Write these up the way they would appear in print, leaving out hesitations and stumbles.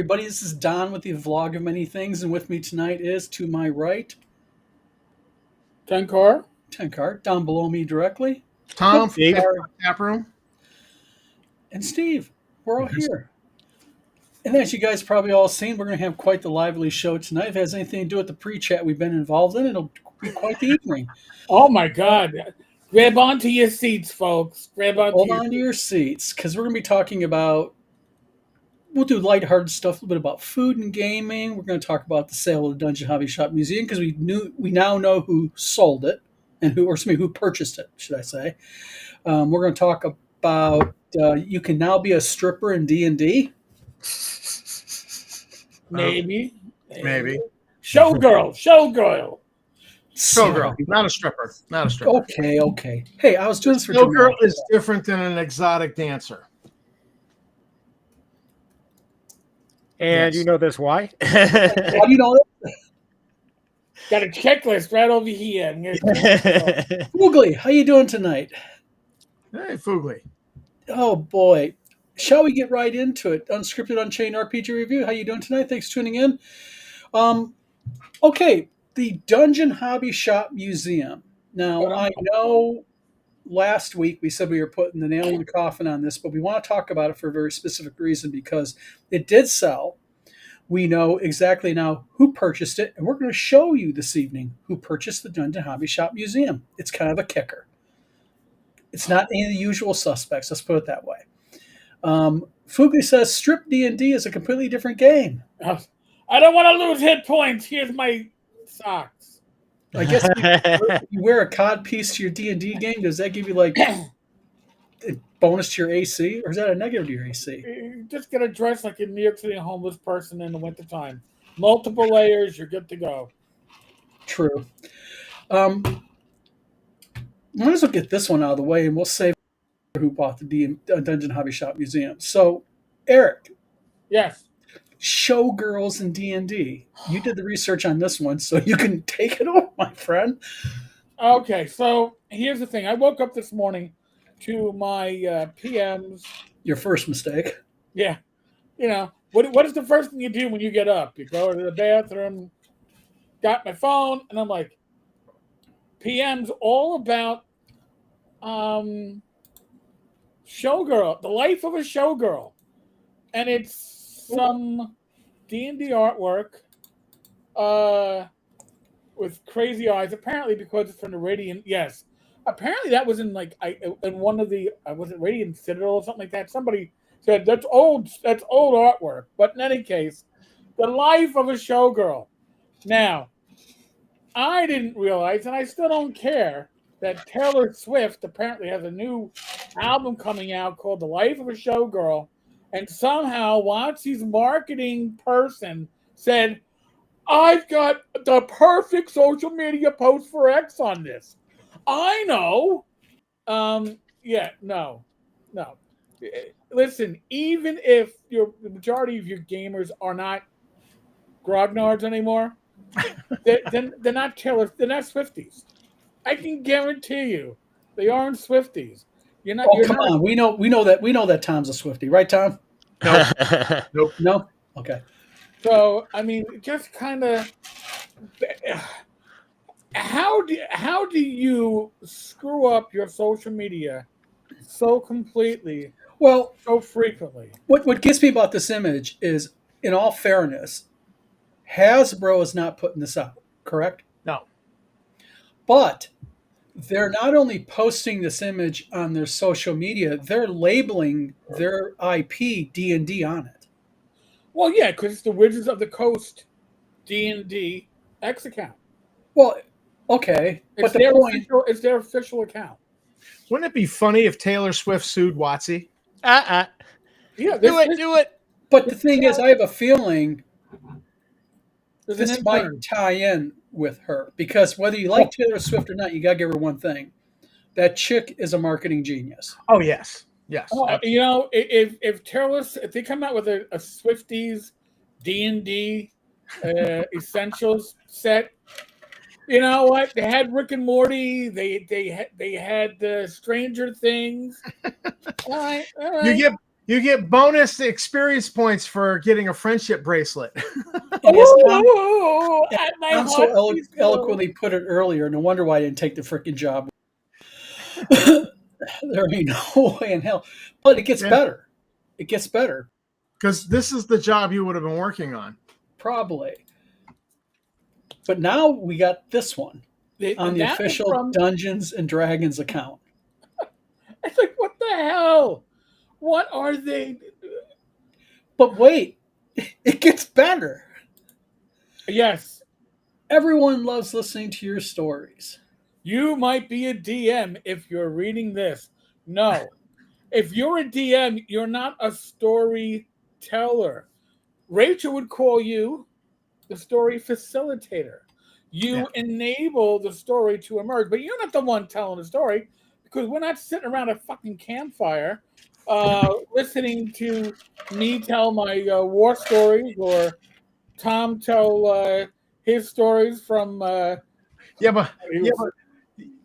everybody. This is Don with the Vlog of Many Things, and with me tonight is, to my right, Tenkar. Tenkar. Down below me directly, Tom from Steve. Tap Room. and Steve. We're all here. And as you guys probably all seen, we're going to have quite the lively show tonight. If it has anything to do with the pre-chat we've been involved in, it'll be quite the evening. Oh my God! Grab onto your seats, folks. Grab onto Hold your on to your seats, because we're going to be talking about. We'll do lighthearted stuff, a little bit about food and gaming. We're going to talk about the sale of the Dungeon Hobby Shop Museum because we now know who sold it and who purchased it, should I say? We're going to talk about you can now be a stripper in D&D. Maybe. Showgirl, So, not a stripper. Not a stripper. okay. Hey, I was doing this for Showgirl is different than an exotic dancer. And Yes. you know this why? How do you know that? Got a checklist right over here. Foogly, how you doing tonight? Hey, Foogly. Oh boy. Shall we get right into it? Unscripted Unchained RPG review. How you doing tonight? Thanks for tuning in. Okay, the Dungeon Hobby Shop Museum. Now, I know last week we said we were putting the nail in the coffin on this, but we want to talk about it for a very specific reason because it did sell. We know exactly now who purchased it, and we're going to show you this evening who purchased the Dungeon Hobby Shop Museum. It's kind of a kicker. It's not any of the usual suspects, let's put it that way. Foogly says Strip D&D is a completely different game. I don't want to lose hit points. Here's my socks. I guess you wear a cod piece to your D&D game. Does that give you like a bonus to your AC, or is that a negative to your AC? You just get a dress like a New York City homeless person in the wintertime. Multiple layers, you're good to go. True. Might as well get this one out of the way, and we'll save who bought the Dungeon Hobby Shop Museum. So, Eric. Yes. Showgirls in D&D. You did the research on this one, so you can take it over, my friend. Okay, so here's the thing. I woke up this morning to my PMs. Your first mistake. Yeah. You know, what is the first thing you do when you get up? You go to the bathroom, got my phone, and I'm like, PM's all about showgirl, the life of a showgirl. And it's some D&D artwork with crazy eyes, apparently because it's from the Radiant. Yes. Apparently that was in in one of the was it Radiant Citadel or something like that? Somebody said that's old artwork. But in any case, the life of a showgirl. Now, I didn't realize, and I still don't care, that Taylor Swift apparently has a new album coming out called The Life of a Showgirl, and somehow WotC's marketing person said, I've got the perfect social media post for X on this. I know. No. Listen, even if the majority of your gamers are not grognards anymore, they're not Taylor, they're not Swifties. I can guarantee you, they aren't Swifties. You're not. Come on, we know that Tom's a Swiftie, right, Tom? Nope. No. Okay. So I mean, just kind of. How do you screw up your social media so completely? Well, so frequently. What gets me about this image is, in all fairness, Hasbro is not putting this out, correct? No. But they're not only posting this image on their social media, they're labeling their IP D&D on it. Well, yeah, because it's the Wizards of the Coast D&D X account. Well, okay. It's their official account. Wouldn't it be funny if Taylor Swift sued WotC? Yeah, do it. But the thing is, I have a feeling this might tie in with her, because whether you like Taylor Swift or not, you got to give her one thing. That chick is a marketing genius. Oh, yes. You know, if they come out with a Swifties D&D essentials set, you know what? They had Rick and Morty. They had Stranger Things. All right. You You get bonus experience points for getting a friendship bracelet. And as Tom, Ooh, at my Tom heart so beats eloquently put it earlier, no wonder why I didn't take the freaking job. There ain't no way in hell. But it gets Yeah. better. It gets better. Because this is the job you would have been working on. Probably. But now we got this one on the That was official from- Dungeons and Dragons account. It's like, what the hell? What are they? But wait, it gets better. Yes, Everyone loves listening to your stories. you might be a DM if you're reading this. No. If you're a DM, you're not a storyteller. Rachel would call you the story facilitator. You enable the story to emerge, but you're not the one telling the story because we're not sitting around a fucking campfire listening to me tell my war stories or Tom tell his stories from. But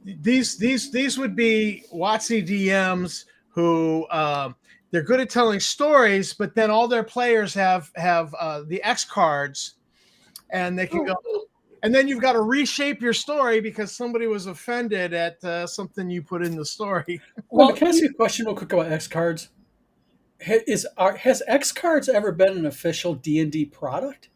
these would be WotC DMs who they're good at telling stories, but then all their players have the X cards, and they can go. And then you've got to reshape your story because somebody was offended at something you put in the story. Well, can I ask you a question real quick about X cards? Has X cards ever been an official D&D product?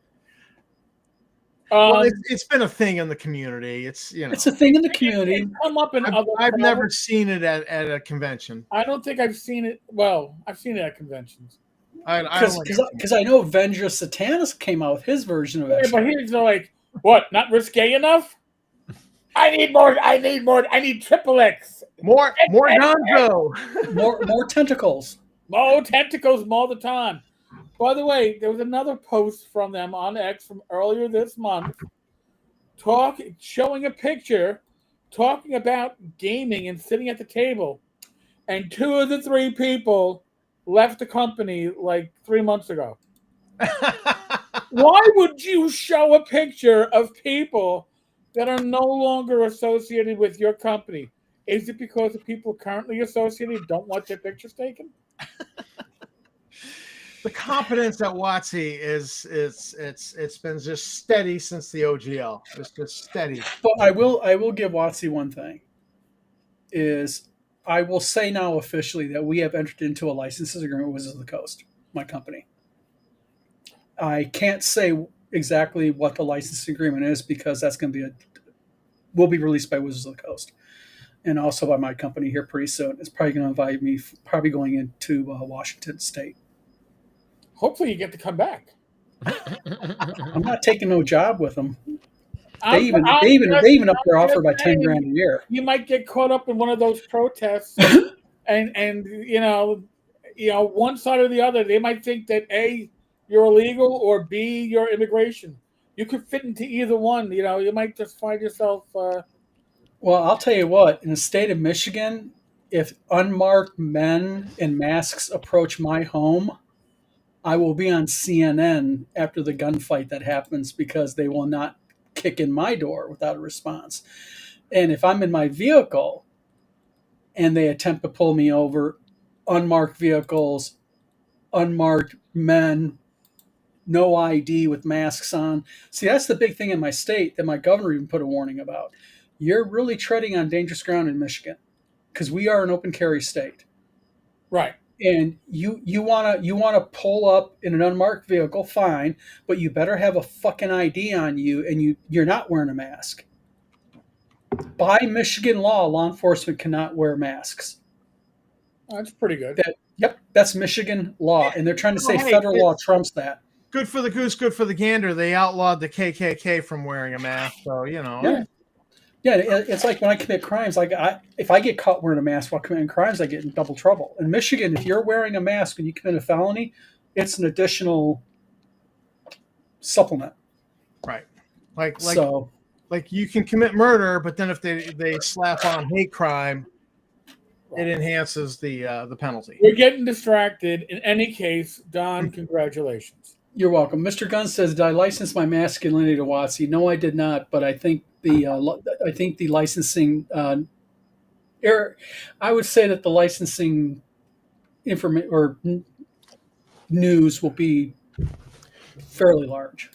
Well, it's been a thing in the community. It's it's a thing in the community. Come up in I've never seen it at a convention. I don't think I've seen it. Well, I've seen it at conventions. Because I know Avenger Satanus came out with his version of X. But he's like, what? Not risque enough? I need more. I need triple X. More Gonzo. more tentacles. More tentacles all the time. By the way, there was another post from them on X from earlier this month, showing a picture, talking about gaming and sitting at the table, and 2 of the 3 people left the company like 3 months ago. Why would you show a picture of people that are no longer associated with your company? Is it because the people currently associated don't want their pictures taken? The competence at WotC it's been just steady since the OGL. It's just steady. But I will give WotC one thing. Is I will say now officially that we have entered into a licenses agreement with Wizards of the Coast, my company. I can't say exactly what the licensing agreement is because that's going to will be released by Wizards of the Coast, and also by my company here pretty soon. It's probably going to invite me, probably going into Washington State. Hopefully, you get to come back. I'm not taking no job with them. They even up their offer by $10,000 a year. You might get caught up in one of those protests, and you know, one side or the other. They might think that A, you're illegal, or B, you're immigration. You could fit into either one. You might just find yourself. Well, I'll tell you what. In the state of Michigan, if unmarked men in masks approach my home, I will be on CNN after the gunfight that happens because they will not kick in my door without a response. And if I'm in my vehicle and they attempt to pull me over, unmarked vehicles, unmarked men, no ID with masks on. See, that's the big thing in my state that my governor even put a warning about. You're really treading on dangerous ground in Michigan because we are an open carry state. Right. And you wanna pull up in an unmarked vehicle, fine, but you better have a fucking ID on you, and you're not wearing a mask. By Michigan law enforcement cannot wear masks. That's pretty good. That's Michigan law, and they're trying to say federal law trumps that. Good for the goose, good for the gander. They outlawed the KKK from wearing a mask, so Yeah, it's like when I commit crimes. Like if I get caught wearing a mask while committing crimes, I get in double trouble. In Michigan, if you're wearing a mask and you commit a felony, it's an additional supplement. Right. Like you can commit murder, but then if they slap on hate crime, it enhances the penalty. We're getting distracted. In any case, Don, congratulations. You're welcome. Mr. Gunn says, "Did I license my masculinity to WotC?" No, I did not. But I think the licensing I would say that the licensing news will be fairly large.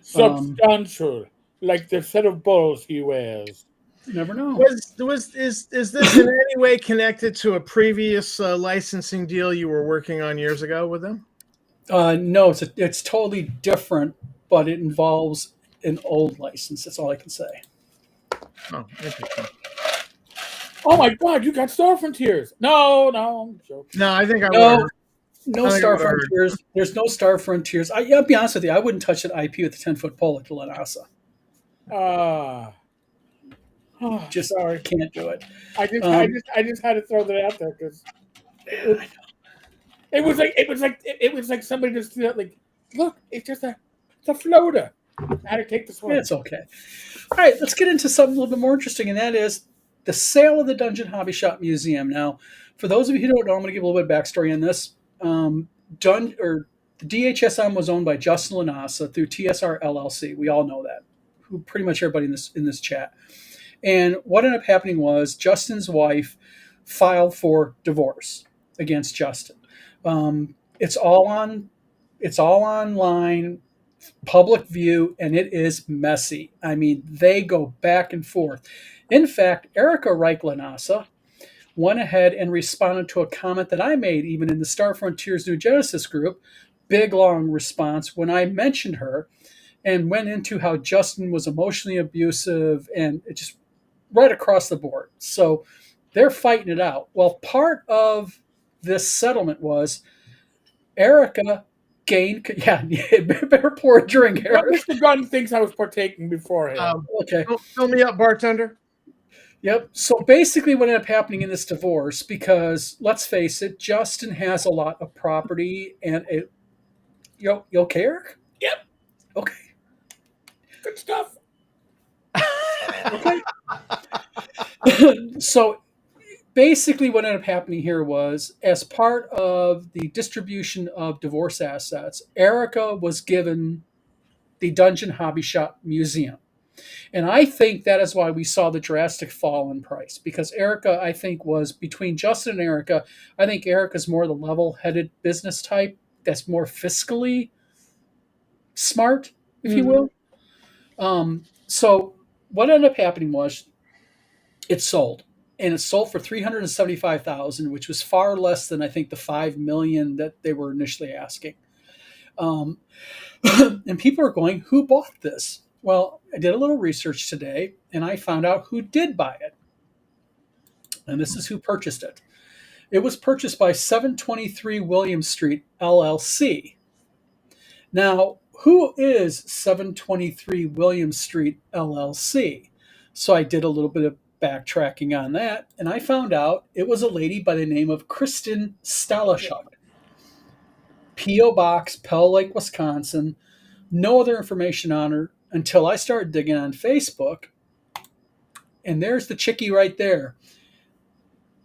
Substantial, like the set of balls he wears. You never know. Is this in any way connected to a previous licensing deal you were working on years ago with them? No, it's totally different, but it involves an old license. That's all I can say. Oh, interesting. Oh my God, you got Star Frontiers. No, I'm joking. No, I think I No, would. no I think Star I would've Frontiers. There's no Star Frontiers. I'll be honest with you. I wouldn't touch that IP with a 10-foot pole at Lanasa. Just Sorry. can't do it. I just had to throw that out there because it was like somebody just like, look, it's a floater. I had to take this one. It's okay. All right, let's get into something a little bit more interesting, and that is the sale of the Dungeon Hobby Shop Museum. Now, for those of you who don't know, I'm going to give a little bit of backstory on this. The DHSM was owned by Justin Lanasa through TSR LLC. We all know that. Who pretty much everybody in this chat. And what ended up happening was Justin's wife filed for divorce against Justin. It's all online, public view, and it is messy. I mean, they go back and forth. In fact, Erica Reich Lanasa went ahead and responded to a comment that I made even in the Star Frontiers New Genesis group. Big, long response when I mentioned her and went into how Justin was emotionally abusive and it just right across the board. So they're fighting it out. Well, part of this settlement was Erica gained. Yeah, better pour a drink, Eric. Mr. Gunn thinks I was partaking beforehand. Okay. Fill me up, bartender. Yep. So basically, what ended up happening in this divorce, because let's face it, Justin has a lot of property, and you okay, Eric? Yep. Okay. Good stuff. Okay. So basically, what ended up happening here was, as part of the distribution of divorce assets, Erica was given the Dungeon Hobby Shop Museum. And I think that is why we saw the drastic fall in price, because Erica, I think, was between Justin and Erica. I think Erica's more the level-headed business type that's more fiscally smart, if you will. So what ended up happening was it sold, and it sold for $375,000, which was far less than I think the $5 million that they were initially asking. And people are going, "Who bought this?" Well, I did a little research today, and I found out who did buy it. And this is who purchased it. It was purchased by 723 William Street, LLC. Now, who is 723 William Street, LLC? So I did a little bit of backtracking on that, and I found out it was a lady by the name of Kristen Stalashuk. P.O. Box, Pell Lake, Wisconsin. No other information on her until I started digging on Facebook. And there's the chickie right there.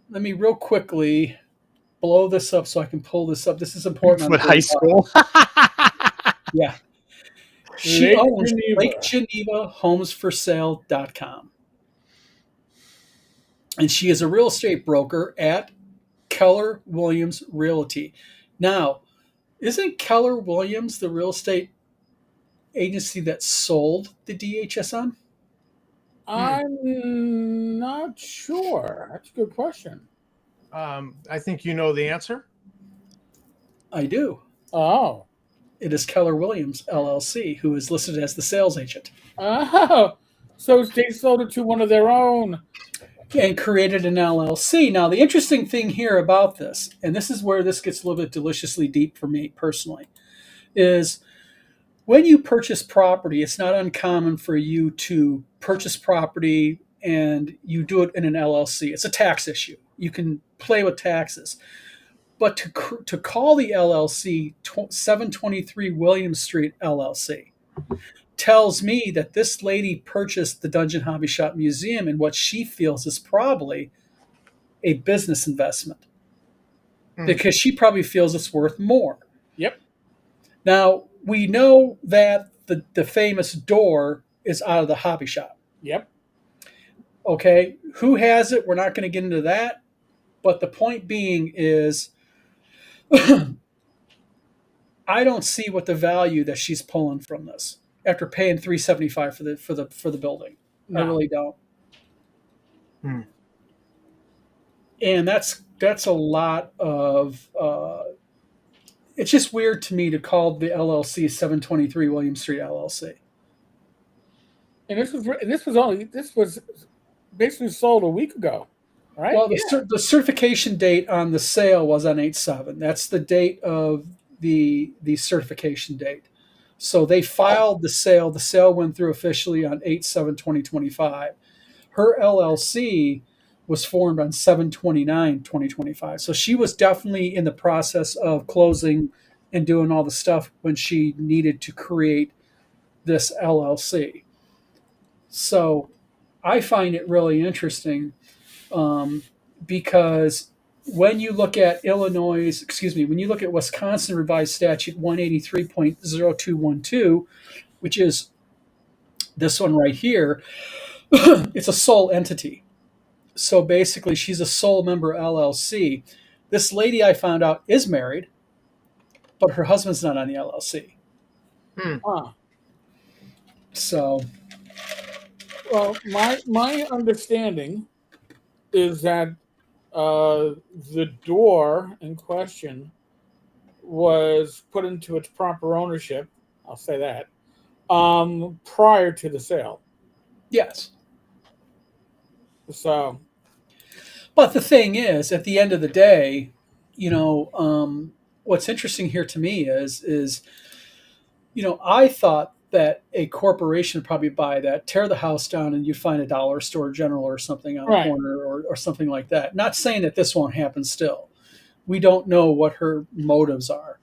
Let me real quickly blow this up so I can pull this up. This is important. With high school. Yeah. She owns Geneva. Lake Geneva homesforsale.com. And she is a real estate broker at Keller Williams Realty. Now, isn't Keller Williams the real estate agency that sold the DHSM? I'm not sure. That's a good question. I think you know the answer. I do. Oh. It is Keller Williams, LLC, who is listed as the sales agent. Oh. So they sold it to one of their own. And created an LLC. Now, the interesting thing here about this, and this is where this gets a little bit deliciously deep for me personally, is when you purchase property, it's not uncommon for you to purchase property and you do it in an LLC. It's a tax issue. You can play with taxes. But to call the LLC 723 William Street LLC tells me that this lady purchased the Dungeon Hobby Shop Museum in what she feels is probably a business investment, because she probably feels it's worth more. Yep. Now, we know that the famous door is out of the hobby shop. Yep. Okay, who has it? We're not going to get into that. But the point being is I don't see what the value that she's pulling from this after paying $375 for the building. I No. really don't. Hmm. And that's a lot of. It's just weird to me to call the LLC 723 William Street LLC. And this was basically sold a week ago, right? Well, the certification date on the sale was on 8/7. That's the date of the certification date. So they filed the sale. The sale went through officially on 8/7/2025. Her LLC was formed on 7/29/2025. So she was definitely in the process of closing and doing all the stuff when she needed to create this LLC. So I find it really interesting because when you look at when you look at Wisconsin Revised Statute 183.0212, which is this one right here, it's a sole entity. So basically, she's a sole member LLC. This lady I found out is married, but her husband's not on the LLC. Huh. So, Well, my understanding is that the door in question was put into its proper ownership. I'll say that prior to the sale. yes. So But the thing is, at the end of the day, what's interesting here to me is I thought that a corporation would probably buy that, tear the house down, and you'd find a dollar store general or something on the Right. corner or something like that. Not saying that this won't happen still. We don't know what her motives are.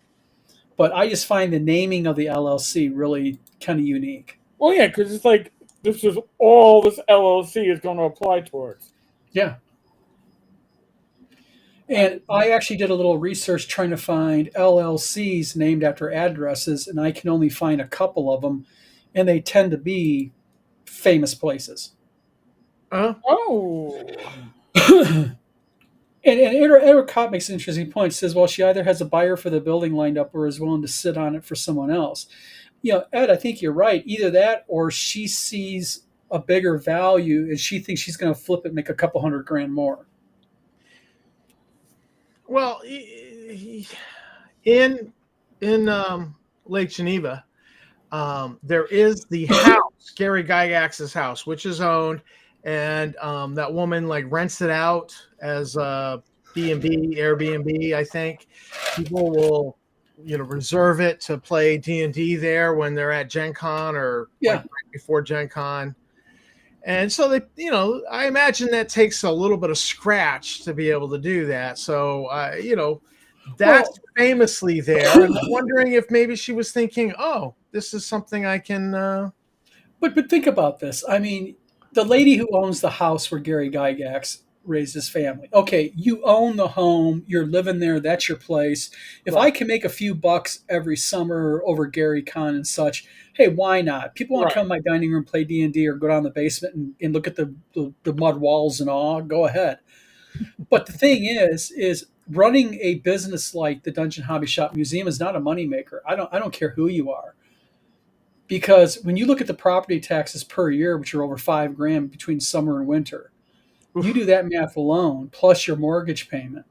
But I just find the naming of the LLC really kind of unique. well, yeah, because it's like this is all this LLC is going to apply towards. Yeah. And I actually did a little research trying to find LLCs named after addresses, and I can only find a couple of them, and they tend to be famous places. Oh, and Edward Kopp makes an interesting point. He says, well, she either has a buyer for the building lined up or is willing to sit on it for someone else. Ed, I think you're right. Either that or she sees a bigger value and she thinks she's going to flip it and make a couple $100,000 more. Well, in Lake Geneva, there is the house, Gary Gygax's house, which is owned, and that woman rents it out as a B&B, Airbnb. I think people will, reserve it to play D&D there when they're at Gen Con or right before Gen Con. And so they, I imagine that takes a little bit of scratch to be able to do that. So, that's famously there. And I'm wondering if maybe she was thinking, oh, this is something I can. But think about this. I mean, the lady who owns the house where Gary Gygax raised his family. Okay, you own the home. You're living there. That's your place. If I can make a few bucks every summer over Gary Con and such, hey, why not? People want to come to my dining room, play D&D, or go down the basement and look at the mud walls and all. Go ahead. But the thing is running a business like the Dungeon Hobby Shop Museum is not a moneymaker. I don't care who you are. Because when you look at the property taxes per year, which are over $5,000 between summer and winter, you do that math alone, plus your mortgage payment.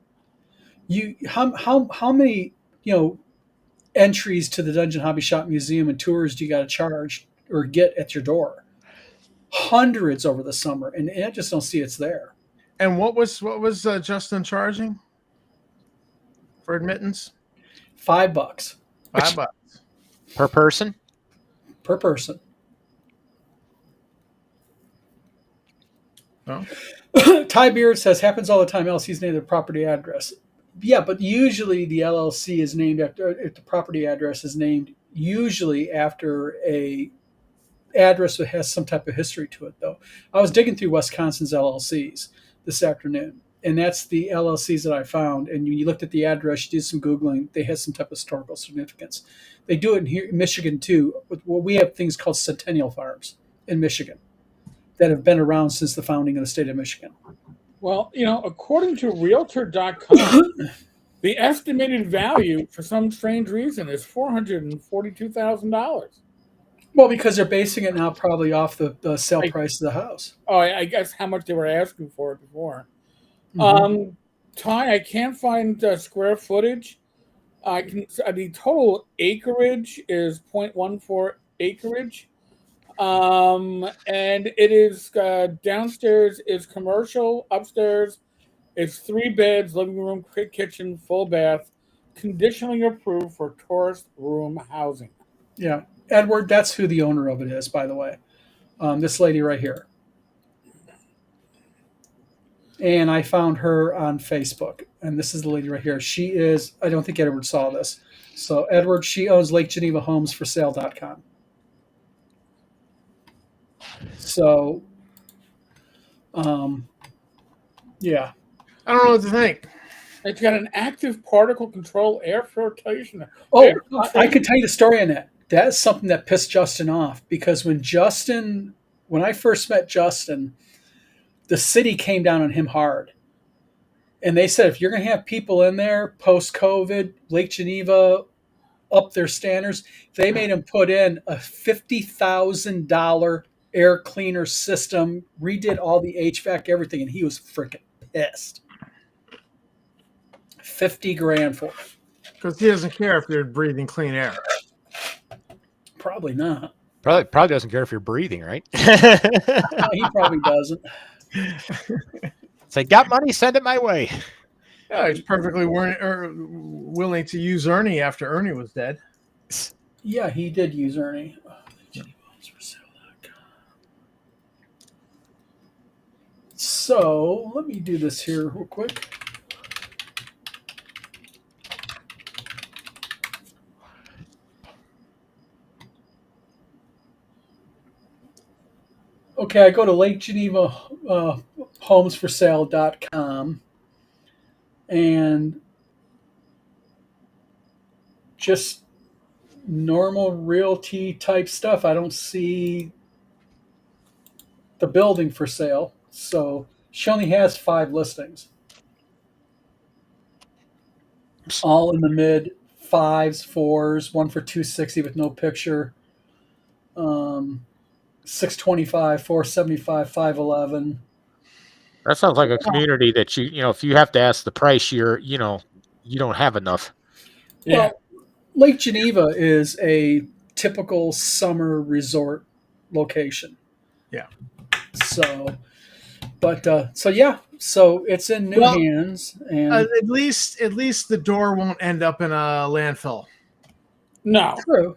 How many entries to the Dungeon Hobby Shop Museum and tours do you got to charge or get at your door? Hundreds over the summer, and I just don't see it's there. And what was Justin charging for admittance? $5. $5 per person. Per person. Oh. Ty Beard says happens all the time. LLC's named the property address. Yeah, but usually the LLC is named after, if the property address is named usually after a address that has some type of history to it, though. I was digging through Wisconsin's LLCs this afternoon, and that's the LLCs that I found. And when you looked at the address, you did some Googling, they had some type of historical significance. They do it in here in Michigan, too. Well, we have things called Centennial Farms in Michigan that have been around since the founding of the state of Michigan. well, according to Realtor.com, The estimated value, for some strange reason, is $442,000. Well, because they're basing it now probably off the sale price of the house. Oh, I guess how much they were asking for it before. Mm-hmm. Ty, I can't find square footage. The total acreage is 0.14 acreage. And it is downstairs is commercial, upstairs is 3 beds, living room, kitchen, full bath, conditionally approved for tourist room housing. Yeah, Edward, that's who the owner of it is, by the way. This lady right here. And I found her on Facebook, and this is the lady right here. She is, I don't think Edward saw this. So, Edward, she owns Lake Geneva Homes for Sale.com. So, yeah. I don't know what to think. It's got an active particle control air filtration. Oh, I could tell you the story on that. That's something that pissed Justin off because when I first met Justin, the city came down on him hard. And they said, if you're going to have people in there post-COVID, Lake Geneva, up their standards, they made him put in a $50,000 air cleaner system, redid all the HVAC, everything, and he was freaking pissed. 50 grand for it. Because he doesn't care if you're breathing clean air. Probably not. Probably doesn't care if you're breathing, right? No, he probably doesn't. Say, got money, send it my way. Yeah, he's perfectly willing to use Ernie after Ernie was dead. Yeah, he did use Ernie. So let me do this here real quick. Okay, I go to Lake Geneva homesforsale.com and just normal realty type stuff. I don't see the building for sale. So she only has 5 listings. All in the mid 5s, 4s, one for 260 with no picture. 625, 475, 511. That sounds like a community that if you have to ask the price, you don't have enough. Yeah. Well, Lake Geneva is a typical summer resort location. Yeah. So it's in new hands, and at least the door won't end up in a landfill. No. True.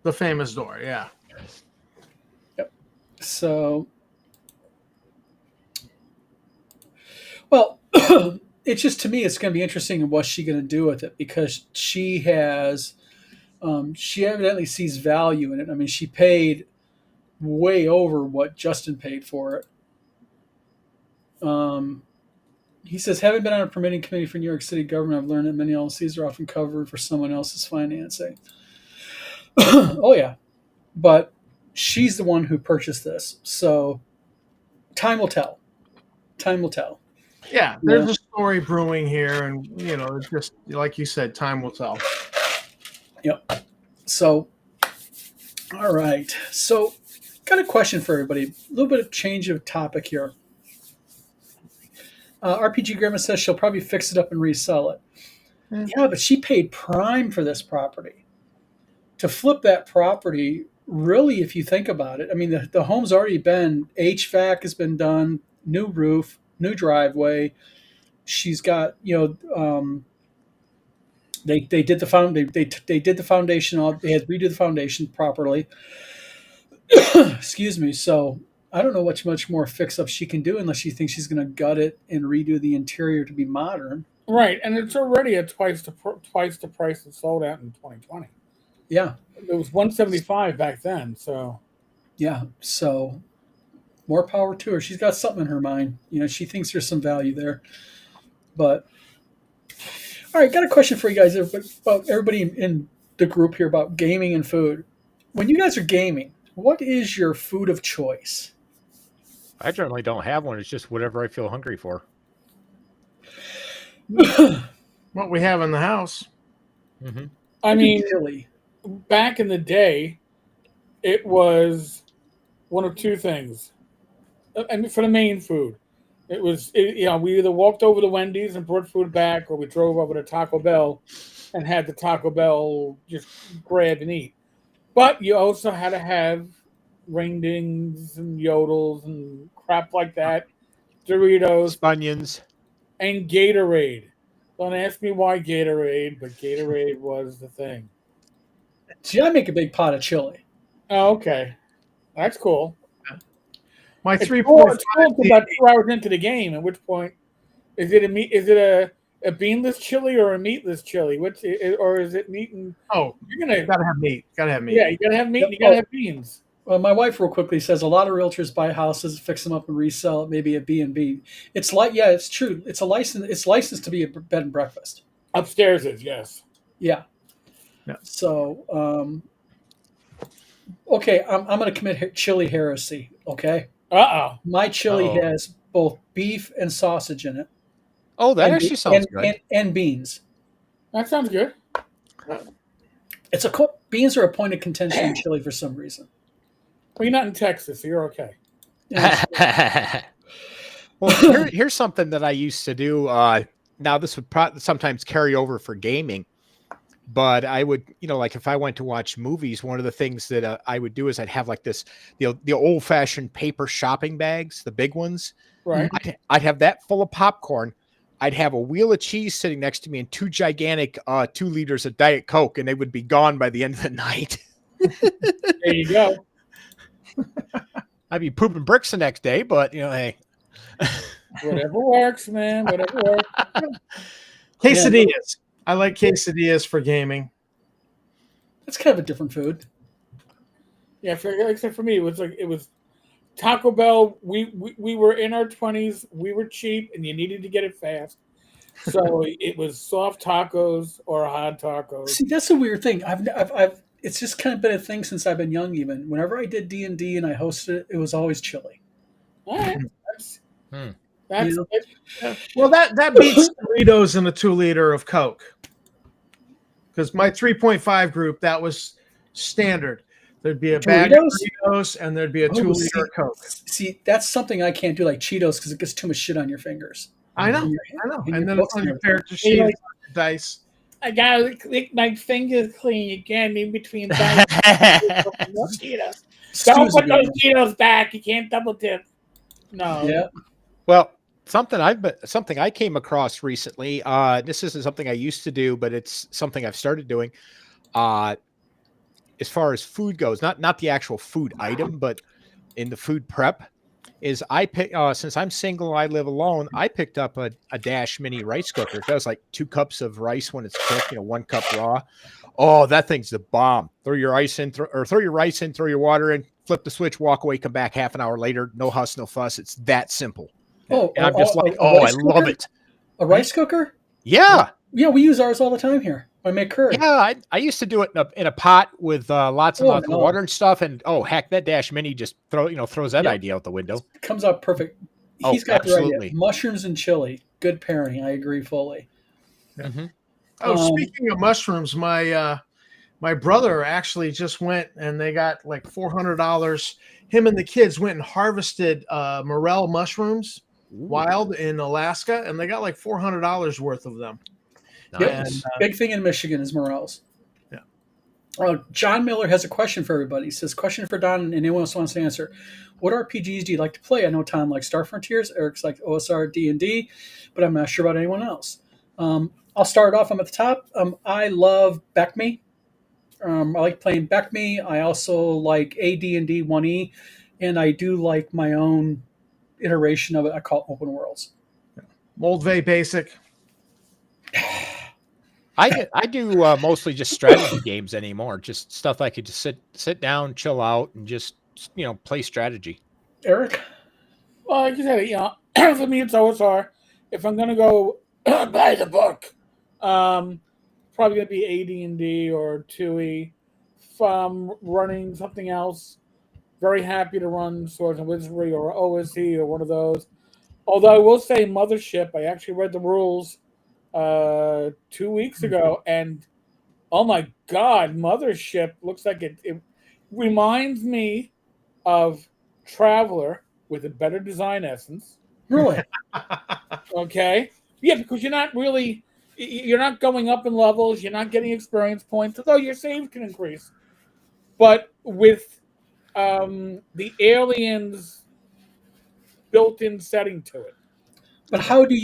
The famous door, yeah. Yep. So, well, it's just, to me, it's going to be interesting in what's she going to do with it, because she has, she evidently sees value in it. I mean, she paid way over what Justin paid for it. He says, having been on a permitting committee for New York City government, I've learned that many LLCs are often covered for someone else's financing. Oh, yeah. But she's the one who purchased this. So time will tell. Time will tell. Yeah, there's a story brewing here, and it's just like you said, time will tell. Yep. So, all right. So, got a question for everybody. A little bit of change of topic here. RPG Grandma says she'll probably fix it up and resell it. Yeah, but she paid prime for this property. To flip that property, really, if you think about it, I mean, the home's already been, HVAC has been done, new roof, new driveway. She's got, they did the foundation. They had to redo the foundation properly. Excuse me. So I don't know what much more fix up she can do unless she thinks she's going to gut it and redo the interior to be modern. Right, and it's already at twice the price it sold at in 2020. Yeah, it was $175 back then. So yeah, so more power to her. She's got something in her mind. She thinks there's some value there. But all right, got a question for you guys about everybody in the group here about gaming and food. When you guys are gaming, what is your food of choice? I generally don't have one. It's just whatever I feel hungry for. What we have in the house. Mhm. I mean, chili. back in the day, it was one of two things. I mean, for the main food, we either walked over to Wendy's and brought food back, or we drove over to Taco Bell and had the Taco Bell just grab and eat. But you also had to have ring dings and yodels and crap like that, Doritos Spunions. and Gatorade. Don't ask me why Gatorade, but Gatorade was the thing. See, I make a big pot of chili. Oh, okay, that's cool. My It's 3.5 it's cool until about 2 hours into the game. At which point, is it a meat? Is it a beanless chili or a meatless chili? Or is it meat and Oh, you're gonna? gotta have meat. Gotta have meat. Yeah, you gotta have meat. And you gotta have beans. Well, my wife real quickly says a lot of realtors buy houses, fix them up, and resell it. Maybe a B&B. It's like, yeah, it's true. It's a license. It's licensed to be a bed and breakfast. Upstairs is yes. Yeah. Yeah. So, okay, I'm going to commit chili heresy. Okay, my chili Uh-oh. has both beef and sausage in it, Oh, that and, actually sounds good. and beans. That sounds good. It's beans are a point of contention in chili for some reason. Well, you're not in Texas, so you're okay. Well, here's something that I used to do. Now this would sometimes carry over for gaming, but I would, like if I went to watch movies, one of the things that I would do is I'd have like this, the old fashioned paper shopping bags, the big ones. Right. I'd have that full of popcorn. I'd have a wheel of cheese sitting next to me and 2 gigantic 2 liters of Diet Coke, and they would be gone by the end of the night. There you go. I'd be pooping bricks the next day, but hey. Whatever works, man. Whatever works. Quesadillas. I like quesadillas for gaming. It's kind of a different food. Yeah, except for me, it was Taco Bell. We were in our 20s. We were cheap, and you needed to get it fast. So it was soft tacos or hard tacos. See, that's a weird thing. I've it's just kind of been a thing since I've been young. Even whenever I did D&D and I hosted it, it was always chili. All right. That's Well, that beats Doritos and a 2 liter of Coke. Because my 3.5 group, that was standard. There'd be a bag of Doritos and there'd be a 2 liter of Coke. See, that's something I can't do, like Cheetos, because it gets too much shit on your fingers. I know. And then it's on your character sheet, like, dice. I gotta lick my fingers clean again in between bites. Cheetos. Don't put those Cheetos back. You can't double dip. No. Yeah. Well, something I came across recently. This isn't something I used to do, but it's something I've started doing. As far as food goes, not the actual food item, but in the food prep, is I pick since I'm single, I live alone. I picked up a Dash Mini rice cooker. That was like 2 cups of rice when it's cooked, 1 cup raw. Oh, that thing's the bomb. Throw your rice in, throw your rice in, throw your water in, flip the switch, walk away, come back half an hour later. No huss, no fuss. It's that simple. Oh, and I'm just like, I love it. A rice cooker? Yeah. Yeah, we use ours all the time here. I make curry. Yeah, I used to do it in a pot with lots and lots of water and stuff. And heck, that Dash Mini just throws that idea out the window. It comes out perfect. He's got the right idea. Mushrooms and chili, good pairing. I agree fully. Mm-hmm. Speaking of mushrooms, my brother actually just went and they got like $400. Him and the kids went and harvested morel mushrooms, wild in Alaska, and they got like $400 worth of them. Nice. And, big thing in Michigan is morels. Yeah. John Miller has a question for everybody. He says, question for Don and anyone else wants to answer. What RPGs do you like to play? I know Tom likes Star Frontiers. Eric's like OSR, D&D, but I'm not sure about anyone else. I'll start off. I'm at the top. I love BECME. I like playing BECME. I also like AD&D 1E, and I do like my own iteration of it. I call it Open Worlds. Moldvay Basic. I do mostly just strategy games anymore. Just stuff I could just sit down, chill out, and just play strategy. Eric? Well, like you said, for me it's OSR. If I'm gonna go buy the book, probably gonna be AD&D or 2E. If I'm running something else, very happy to run Swords and Wizardry or OSE or one of those. Although I will say Mothership, I actually read the rules 2 weeks ago, and oh my God, Mothership looks like it reminds me of Traveler with a better design essence. Really? Okay, yeah, because you're not going up in levels, you're not getting experience points, although your save can increase. But with the aliens built-in setting to it, But how do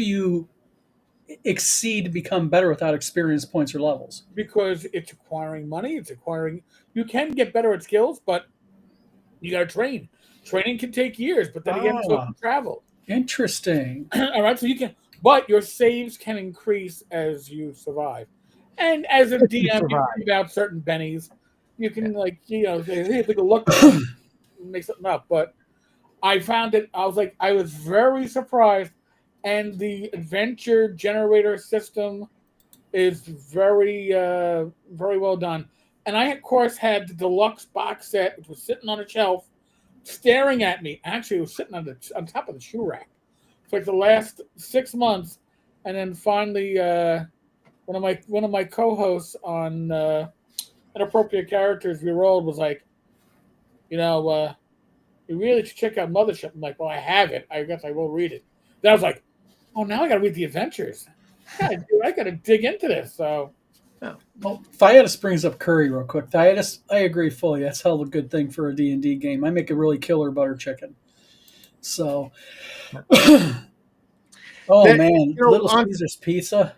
you exceed to become better without experience points or levels? because it's acquiring money, you can get better at skills, but you got to train. Training can take years, but then again, so Ah, can travel. interesting. All right, so you can, but your saves can increase as you survive. And as a If you DM, you survive. can give out certain bennies. You can say, hey, take a look, make something up. But I found it. I was very surprised, and the adventure generator system is very well done. And I, of course, had the deluxe box set, which was sitting on a shelf, staring at me. Actually, it was sitting on top of the shoe rack for like the last 6 months, and then finally, one of my co-hosts on Inappropriate Characters We Rolled was like, you really should check out Mothership. I'm like, well, I have it. I guess I will read it. Then I was like, oh, now I got to read the adventures. I got to dig into this. So Well, Thyatus brings up curry real quick. Thyatus, I agree fully. That's hell of a good thing for a D&D game. I make a really killer butter chicken. So, oh That- man, know, Little on- Caesar's Pizza.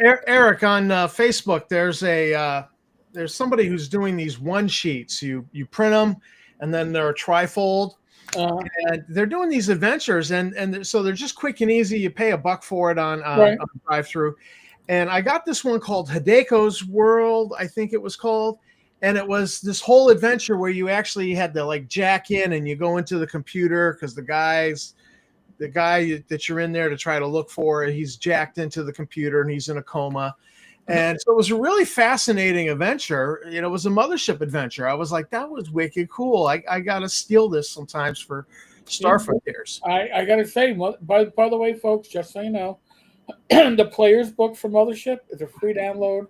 Eric, on Facebook, there's somebody who's doing these one sheets. You print them, and then they're trifold, and they're doing these adventures, and so they're just quick and easy. You pay $1 for it on Right. drive-through, and I got this one called Hideko's World, I think it was called, and it was this whole adventure where you actually had to like jack in and you go into the computer because the guy that you're in there to try to look for, he's jacked into the computer and he's in a coma. And so it was a really fascinating adventure. It was a Mothership adventure. I was like, that was wicked cool. I got to steal this sometimes for Star Frontiers. I got to say, by the way, folks, just so you know, the player's book for Mothership is a free download.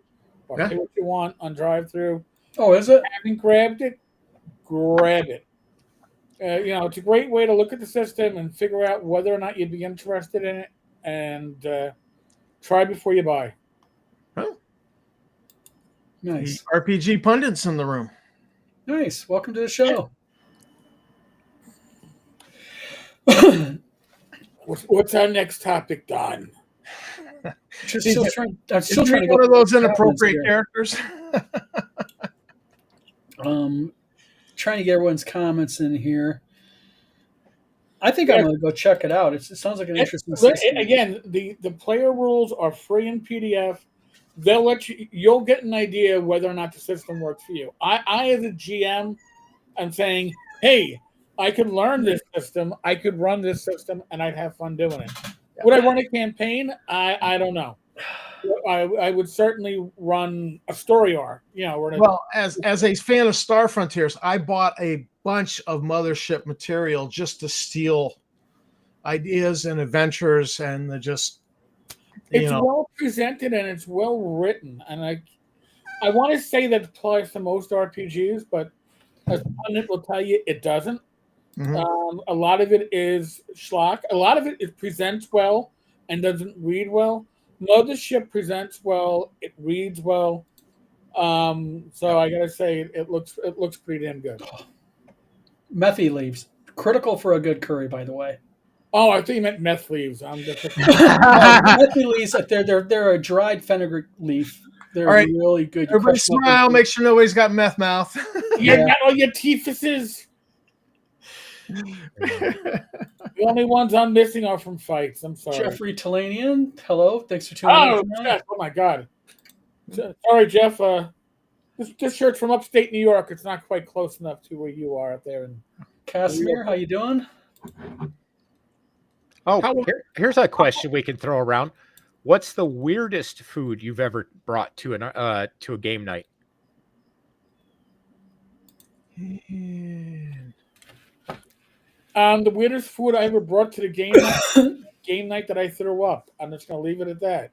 Or Yeah. pay what you want on drive-through. Oh, is it? Haven't grabbed it, grab it. It's a great way to look at the system and figure out whether or not you'd be interested in it, and try before you buy. Nice. The RPG pundits in the room. Nice. Welcome to the show. What's our next topic, Don? I'm still trying to One go of those through the inappropriate comments characters. Trying to get everyone's comments in here. I think I'm going to go check it out. It sounds like an interesting system. Again, the player rules are free in PDF. They'll let you'll get an idea whether or not the system works for you. I as a GM, am saying, hey, I could learn this system, I could run this system, and I'd have fun doing it. Would I run a campaign? I don't know. I would certainly run a story arc. Well, as a fan of Star Frontiers, I bought a bunch of Mothership material just to steal ideas and adventures, and it's well presented and it's well written, and I want to say that applies to most RPGs, but as pundit will tell you, it doesn't. Mhm. A lot of it is schlock. A lot of it presents well and doesn't read well. Mothership presents well, it reads well. So I gotta say, it looks pretty damn good. Methy leaves. Critical for a good curry, by the way. Oh, I think you meant meth leaves. I'm just Methy leaves. They're a dried fenugreak leaf. They're All right. really good. You Everybody crush them up smile. and- Make sure nobody's got meth mouth. You Yeah. got all your teethuses. The only ones I'm missing are from fights. I'm sorry. Jeffrey Talanian, hello. Thanks for tuning in. Oh, tonight. Jeff. Oh my God. Sorry, Jeff. This shirt's from upstate New York. It's not quite close enough to where you are up there. Casimir, how you doing? Oh, here's a question we can throw around. What's the weirdest food you've ever brought to a game night? The weirdest food I ever brought to the game night that I threw up. I'm just gonna leave it at that.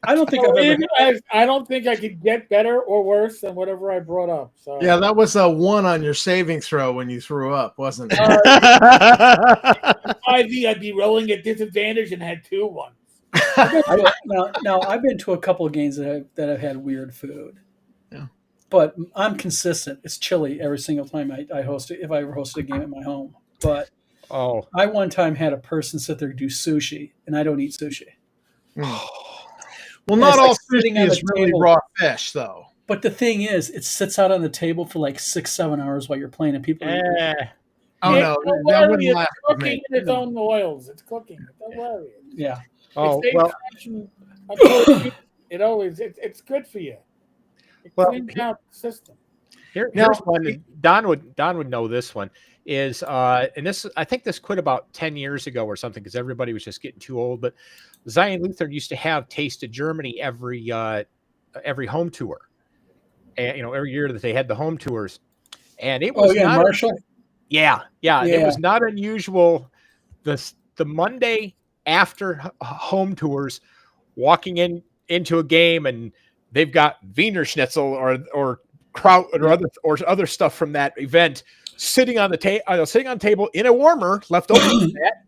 I don't think So I've ever. I don't think I could get better or worse than whatever I brought up. So Yeah, that was a 1 on your saving throw when you threw up, wasn't it? 5e, I'd be rolling at disadvantage and had 2 ones. Now I've been to a couple of games that have had weird food. Yeah. But I'm consistent. It's chili every single time I host it. If I ever hosted a game at my home, but Oh, I one time had a person sit there and do sushi, and I don't eat sushi. Well, And not it's all like sitting sushi on is the really table. raw fish, though. But the thing is, it sits out on the table for like 6-7 hours while you're playing, and people. Oh It's no, hilarious. that wouldn't last with Cooking me. in its own oils. It's cooking. It's hilarious. Yeah. oh It stays well. fresh and until it always it's good for you. It Well, cleans out the system. Here's Now- one. that Don would know this one is and this I think this quit about 10 years ago or something because everybody was just getting too old. But Zion Lutheran used to have Taste of Germany every home tour, and every year that they had the home tours, and it was Oh yeah, not Marshall. yeah. It Yeah. was not unusual. The Monday after home tours, walking into a game and they've got Wiener Schnitzel or kraut or other stuff from that event sitting on the table in a warmer left over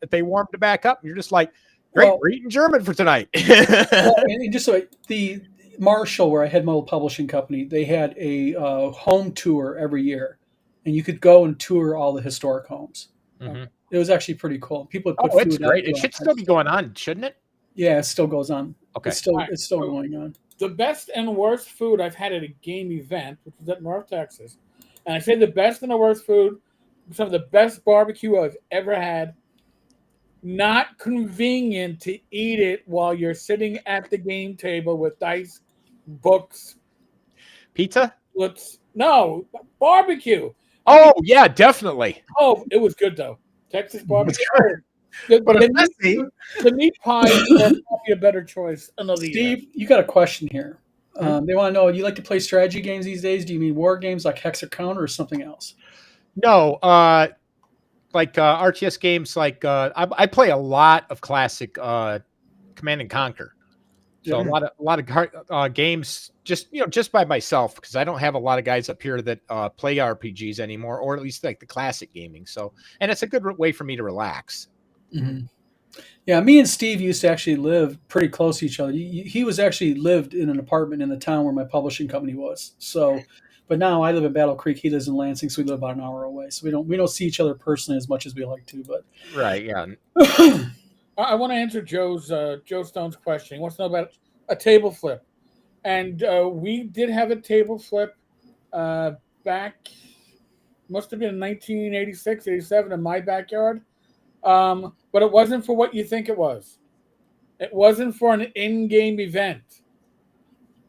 that they warmed it back up. And you're just like, great, Well- we're eating German for tonight. Well, and just so the Marshall, where I had my old publishing company, they had a home tour every year, and you could go and tour all the historic homes. Mhm. It was actually pretty cool. People would put Oh, food it's out. great. do It all should kinds still of be stuff. going on, shouldn't it? Yeah, it still goes on. Okay. It's still All right. going on. The best and worst food I've had at a game event, which was at North Texas, and I say the best and the worst food, some of the best barbecue I've ever had. Not convenient to eat it while you're sitting at the game table with dice, books. Pizza? No, barbecue. Oh, yeah, definitely. Oh, it was good though. Texas barbecue. But The, it's messy. the meat pies are probably a better choice. Another year. Steve, you got a question here. They want to know: you like to play strategy games these days? Do you mean war games like Hexacounter or something else? No, like RTS games, like I play a lot of classic Command and Conquer. So Yeah. a lot of games just by myself because I don't have a lot of guys up here that play RPGs anymore, or at least like the classic gaming. So, and it's a good way for me to relax. Mm-hmm. Yeah, me and Steve used to actually live pretty close to each other. He was actually lived in an apartment in the town where my publishing company was. So, but now I live in Battle Creek. He lives in Lansing, so we live about an hour away. So we don't see each other personally as much as we like to. But Right? Yeah. I want to answer Joe Stone's question. He wants to know about a table flip, and we did have a table flip back. Must have been 1986, 87 in my backyard. But it wasn't for what you think it was. It wasn't for an in-game event.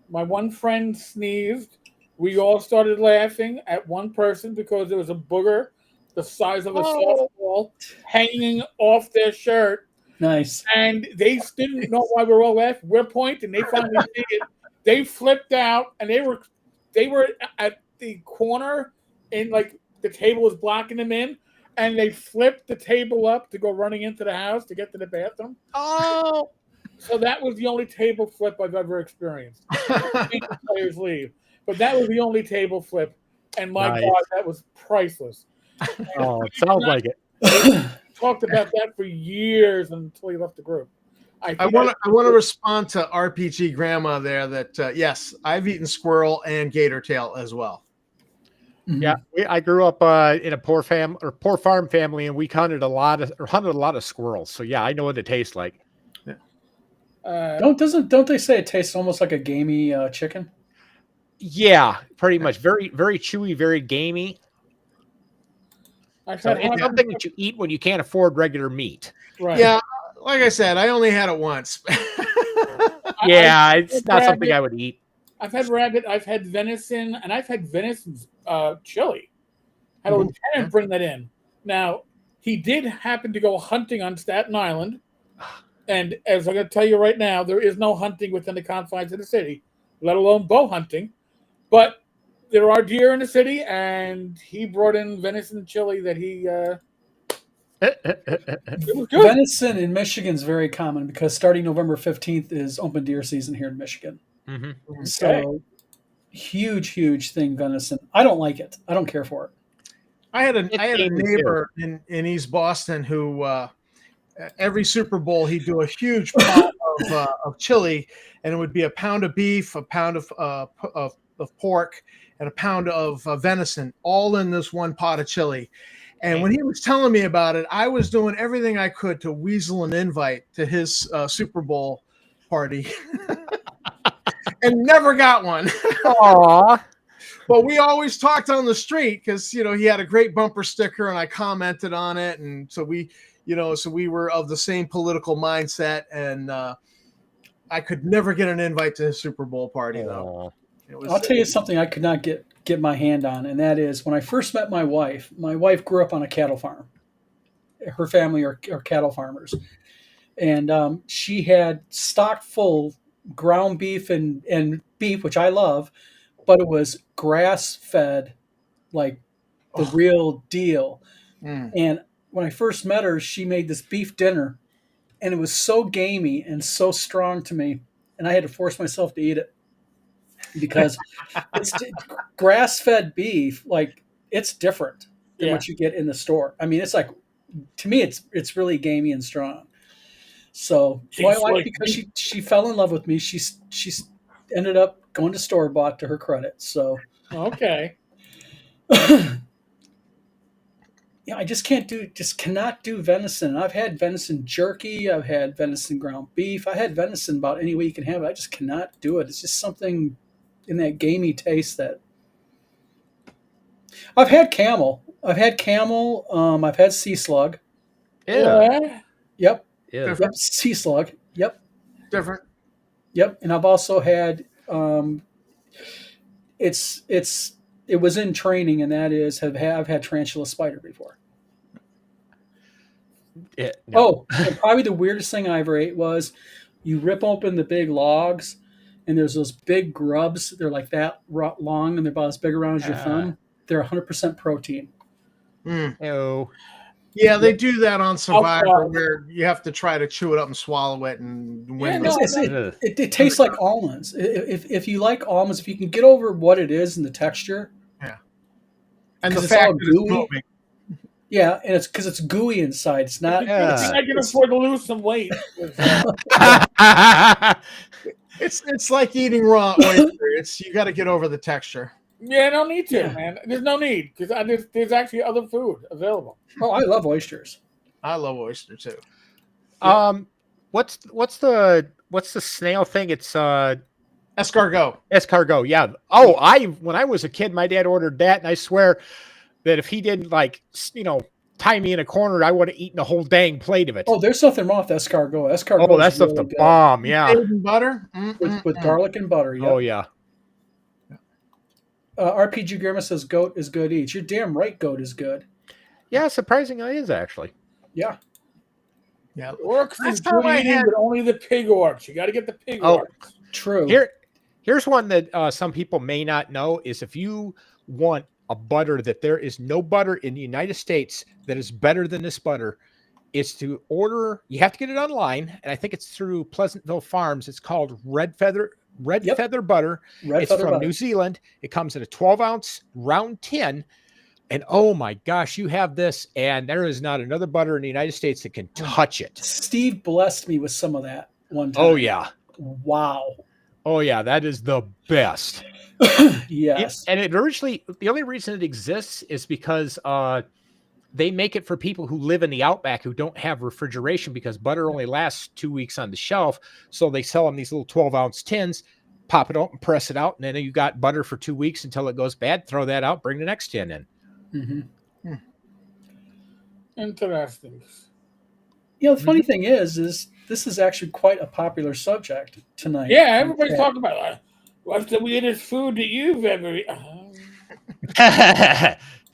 My one friend sneezed. We all started laughing at one person because there was a booger the size of a softball hanging off their shirt. nice. And they didn't know why we were all laughing. We're pointing. They finally see it. They flipped out, and they were at the corner, and like the table was blocking them in, and they flipped the table up to go running into the house to get to the bathroom. Oh, So that was the only table flip I've ever experienced. The players leave, but that was the only table flip, and my Nice. God, that was priceless. oh, it sounds like it. Talked about that for years until he left the group. I want to respond to RPG Grandma there that yes, I've eaten squirrel and gator tail as well. Yeah, I grew up in a poor farm family, and we hunted a lot of squirrels. So yeah, I know what it tastes like. Don't they say it tastes almost like a gamey chicken? Yeah, pretty much. Very, very chewy, very gamey. I've So had it's something that you eat when you can't afford regular meat. right. Yeah, like I said, I only had it once. Yeah, it's not rabbit. something I would eat. I've had rabbit, I've had venison, and I've had venison's chili. Had a lieutenant bring that in. Now, he did happen to go hunting on Staten Island, and as I'm going to tell you right now, there is no hunting within the confines of the city, let alone bow hunting. But there are deer in the city, and he brought in venison chili that he It was good. Venison in Michigan is very common because starting November 15th is open deer season here in Michigan. Mm-hmm. So huge thing, venison. I don't like it. I don't care for it. I had a game neighbor in East Boston who every Super Bowl he'd do a huge pot of chili, and it would be a pound of beef, a pound of pork, and a pound of venison, all in this one pot of chili. And when he was telling me about it, I was doing everything I could to weasel an invite to his Super Bowl party, and never got one. Aw. But we always talked on the street because, you know, he had a great bumper sticker and I commented on it. And so we were of the same political mindset. And I could never get an invite to his Super Bowl party, though. I'll tell you something I could not get my hand on. And that is when I first met my wife grew up on a cattle farm. Her family are cattle farmers. And she had stocked full ground beef and beef, which I love. But it was grass-fed, like the real deal. And when I first met her, she made this beef dinner, and it was so gamey and so strong to me, and I had to force myself to eat it because it's grass-fed beef. Like it's different than what you get in the store. I mean, it's like to me, it's really gamey and strong. So my wife, because she fell in love with me, she's ended up going to store-bought to her credit. So okay. Yeah, I just cannot do venison. I've had venison jerky. I've had venison ground beef. I had venison about any way you can have it. I just cannot do it. It's just something in that gamey taste that I've had camel. I've had sea slug. Yeah. Yep. Yeah. Yep. Sea slug. Yep. Different. Yep. And I've also had it was in training, and that is I've had tarantula spider before. Yeah, no. Oh, and probably the weirdest thing I ever ate was you rip open the big logs, and there's those big grubs. They're like that long, and they're about as big around as your thumb. They're 100% protein. Oh. Yeah, they do that on Survivor where you have to try to chew it up and swallow it and win. It tastes like almonds. If you like almonds, if you can get over what it is and the texture. Yeah. And the it's fact all that it's gooey. moving. Yeah, and it's because it's gooey inside. It's not. I can afford to lose some weight. It's like eating raw oyster. You got to get over the texture. Yeah, no need to, man. There's no need because there's actually other food available. Oh, I love oysters. I love oyster too. What's the snail thing? It's escargot. Escargot, yeah. Oh, when I was a kid, my dad ordered that, and I swear that if he didn't tie me in a corner, I would have eaten a whole dang plate of it. Oh, there's nothing wrong with escargot. Escargot. Oh, that's really the good. Bomb, yeah. And butter with garlic and butter. Yep. Oh yeah. RPG Grandma says goat is good eats. You're damn right, goat is good. Yeah, surprisingly, it is actually. Yeah. Yeah. Orcs is good eating, but only the pig orcs. You got to get the pig orcs. True. Here's one that some people may not know is if you want a butter that there is no butter in the United States that is better than this butter, is to order. You have to get it online, and I think it's through Pleasantville Farms. It's called Red Feather butter. It's from New Zealand. It comes in a 12-ounce round tin. And oh my gosh, you have this, and there is not another butter in the United States that can touch it. Steve blessed me with some of that one time. Oh yeah. Wow. Oh yeah, that is the best. Yes. And it originally, the only reason it exists is because they make it for people who live in the outback who don't have refrigeration because butter only lasts 2 weeks on the shelf. So they sell them these little 12-ounce tins, pop it out and press it out. And then you got butter for 2 weeks until it goes bad. Throw that out, bring the next tin in. Mm-hmm. Interesting. The funny thing is this is actually quite a popular subject tonight. Yeah, everybody's talking about what's the weirdest food that you've ever eaten?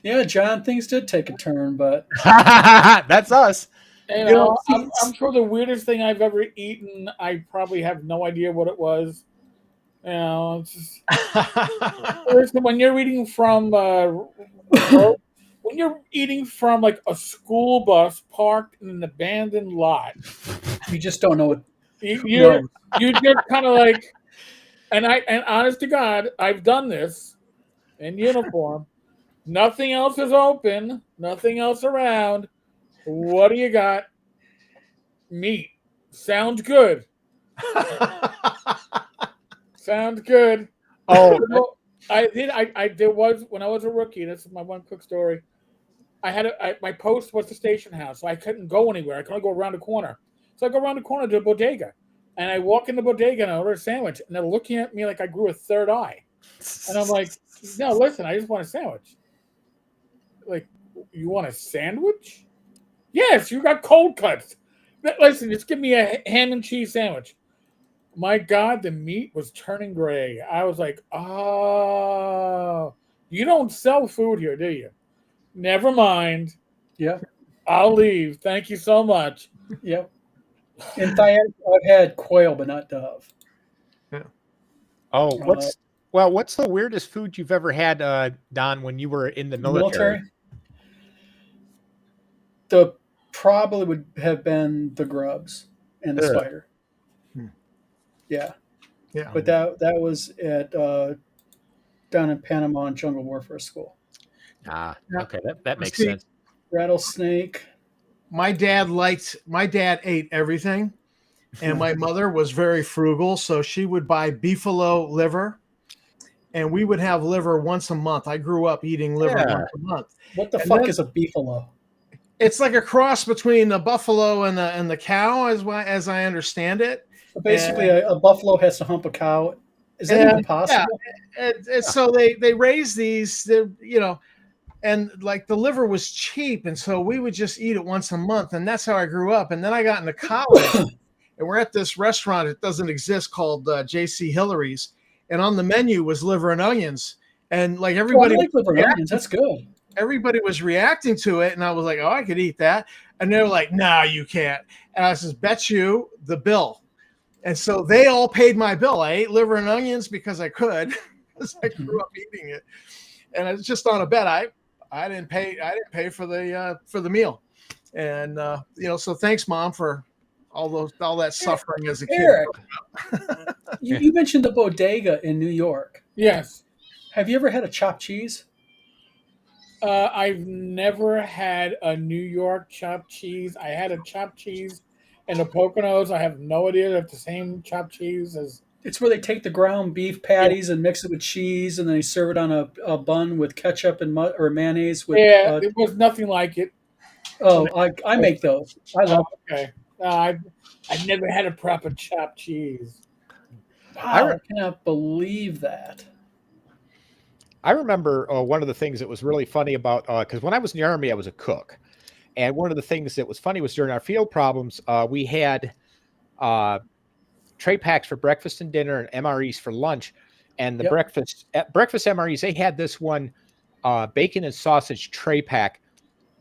Yeah, John, things did take a turn, but that's us. I'm sure the weirdest thing I've ever eaten, I probably have no idea what it was. It's just, when you're reading from when you're eating from like a school bus parked in an abandoned lot, You just don't know what. you're just kind of like, and honest to God, I've done this in uniform. Nothing else is open, nothing else around. What do you got? Meat. Sounds good. Sounds good. Oh, There was when I was a rookie. This is my one quick story. My post was the station house, so I couldn't go anywhere. I couldn't go around the corner. So I go around the corner to the bodega, and I walk in the bodega and I order a sandwich, and they're looking at me like I grew a third eye, and I'm like, "No, listen, I just want a sandwich." Like, you want a sandwich? Yes, you got cold cuts. Listen, just give me a ham and cheese sandwich. My God, the meat was turning gray. I was like, "Oh, you don't sell food here, do you?" Never mind. Yeah, I'll leave. Thank you so much. yeah. In Thailand, I've had quail, but not dove. oh, what's the weirdest food you've ever had, Don, when you were in the military? The probably would have been the grubs and the Ugh. spider. Yeah, Yeah. but that was at down in Panama in Jungle Warfare School. Ah, Yeah. okay, that makes See, sense. Rattlesnake. my dad ate everything, and my mother was very frugal, so she would buy beefalo liver, and we would have liver once a month. I grew up eating liver Yeah. once a month. What the And fuck then- is a beefalo? It's like a cross between a buffalo and the cow, as I understand it. Basically, a buffalo has to hump a cow. Is that even possible? So they raise these, and like the liver was cheap, and so we would just eat it once a month, and that's how I grew up. And then I got into college, and we're at this restaurant. It doesn't exist, called J.C. Hillary's, and on the menu was liver and onions, and like Oh, I everybody, like liver and onions. That's good. everybody was reacting to it, and I was like, "Oh, I could eat that," and they were like, "No, you can't." And I says, "Bet you the bill." And so they all paid my bill. I ate liver and onions because I could, because I grew up eating it, and it's just on a bet. I didn't pay for the meal, and so thanks, Mom, for all that suffering as a kid. Eric, you mentioned the bodega in New York. Yes. Have you ever had a chopped cheese? I've never had a New York chopped cheese. I had a chopped cheese in the Poconos. I have no idea if the same chopped cheese as. It's where they take the ground beef patties and mix it with cheese, and then they serve it on a bun with ketchup and or mayonnaise. With It was nothing like it. I make those. I love. Okay. I've never had a proper chopped cheese. Wow, I cannot believe that. I remember one of the things that was really funny about because when I was in the Army, I was a cook, and one of the things that was funny was during our field problems, we had tray packs for breakfast and dinner and MREs for lunch, and the breakfast MREs, they had this one bacon and sausage tray pack.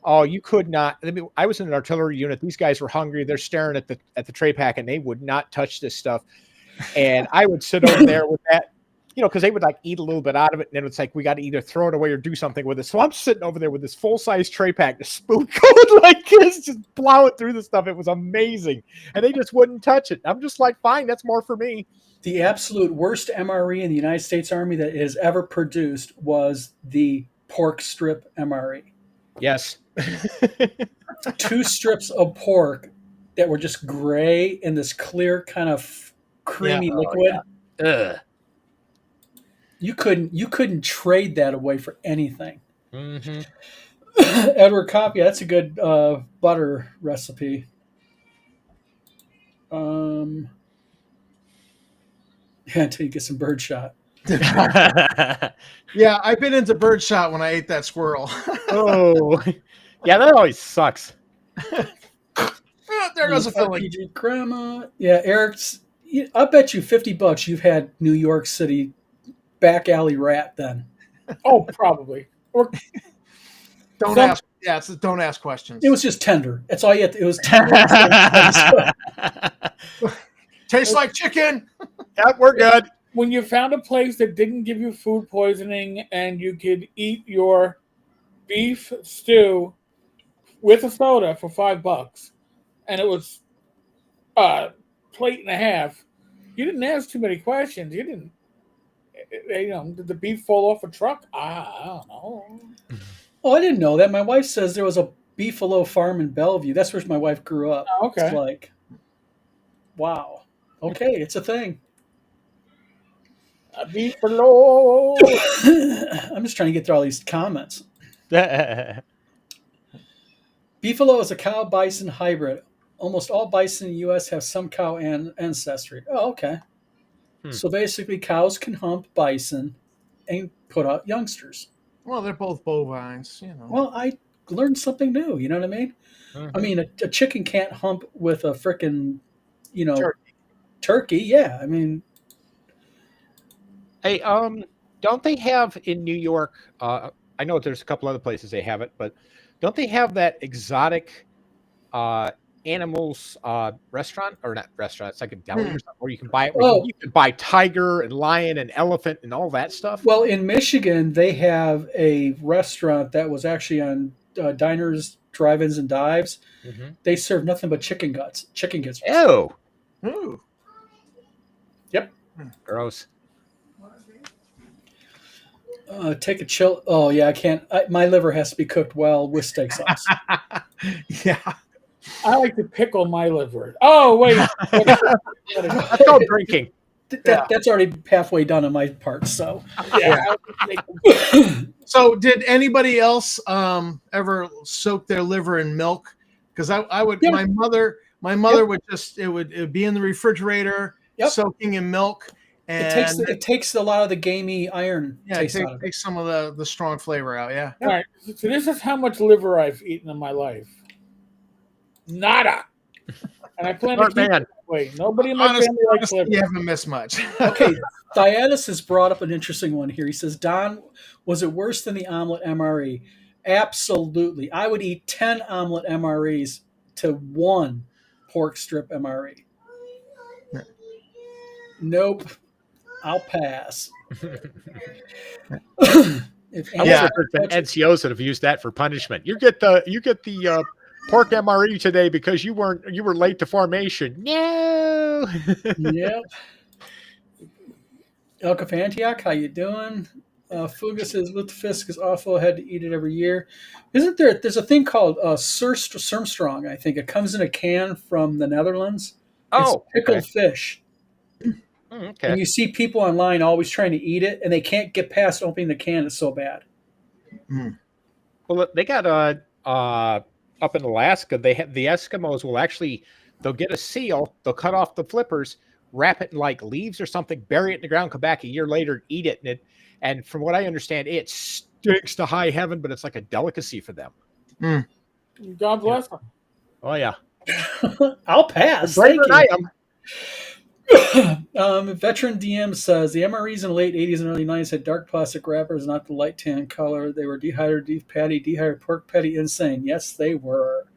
Oh, you could not. I mean, I was in an artillery unit. These guys were hungry. They're staring at the tray pack, and they would not touch this stuff. And I would sit over there with that, because they would like eat a little bit out of it, and then it's like we got to either throw it away or do something with it. So I'm sitting over there with this full size tray pack, the spoon going like this, just plowing through the stuff. It was amazing, and they just wouldn't touch it. I'm just like, fine, that's more for me. The absolute worst MRE in the United States Army that is ever produced was the pork strip MRE. Yes. 2 strips of pork that were just gray in this clear kind of creamy liquid. Ugh. You couldn't trade that away for anything. Mm-hmm. Edward Copia, that's a good butter recipe. Until you get some birdshot. Yeah, I've been into birdshot when I ate that squirrel. Oh, yeah, that always sucks. There goes a filling. RPG Grandma. Yeah, Eric's. I bet you $50 you've had New York City back alley rat then. Oh, probably. Or Don't ask. Yeah, don't ask questions. It was just tender. That's all you had. It was tender. Tastes like chicken. Yeah, we're good. when you found a place that didn't give you food poisoning and you could eat your beef stew with a soda for $5, and it was plate and a half. You didn't ask too many questions. You didn't. Did the beef fall off a truck? I don't know. Oh, I didn't know that. My wife says there was a Beefalo farm in Bellevue. That's where my wife grew up. Oh, okay. It's like, wow. Okay, it's a thing. A beefalo. I'm just trying to get through all these comments. Yeah. Beefalo is a cow-bison hybrid. Almost all bison in the U.S. have some cow ancestry. Oh, okay. So basically, cows can hump bison and put out youngsters. Well, they're both bovines, you know. Well, I learned something new. You know what I mean? I mean, a chicken can't hump with a frickin', turkey. Yeah, I mean, Hey, don't they have in New York? I know there's a couple other places they have it, but don't they have that exotic animals restaurant, or not restaurant? It's like a deli or something where you can buy it. You can buy tiger and lion and elephant and all that stuff. well, in Michigan, they have a restaurant that was actually on diners, drive-ins, and dives. They serve nothing but chicken guts. Oh, Ooh. Yep. Gross. Take a chill. Oh yeah, I can't. My liver has to be cooked well with steak sauce. Yeah. I like to pickle my liver. Oh wait. That's called drinking. That's already halfway done on my part. So Yeah. So, did anybody else ever soak their liver in milk? Because I would. Yeah. My mother would just it would be in the refrigerator, soaking in milk, and it takes a lot of the gamey iron taste out of it. takes some of the strong flavor out. Yeah. All right. So this is how much liver I've eaten in my life. Nada. And I plan to keep it that way. Nobody in my family likes liver. You haven't missed much. Okay, Diatus has brought up an interesting one here. He says, Don, was it worse than the omelet MRE? Absolutely. I would eat 10 omelet MREs to 1 pork strip MRE. Nope. I'll pass. If I wonder if there's been NCOs that have used that for punishment. You get the pork MRE today because you were late to formation. No. Yep. Elka Antioch, how you doing? Fuga says lutefisk is awful. I had to eat it every year. Isn't there? There's a thing called Surmstrong. I think it comes in a can from the Netherlands. It's pickled fish. Okay. And you see people online always trying to eat it, and they can't get past opening the can. It's so bad. Well, they got up in Alaska. They have the Eskimos will actually they'll get a seal, they'll cut off the flippers, wrap it in like leaves or something, bury it in the ground, come back a year later, eat it, and from what I understand, it stinks to high heaven, but it's like a delicacy for them. God bless them. Oh yeah, I'll pass. Thank you. I am. Veteran DM says the MREs in the late 80s and early 90s had dark plastic wrappers, not the light tan color. They were dehydrated beef patty, dehydrated pork patty. Insane. Yes, they were.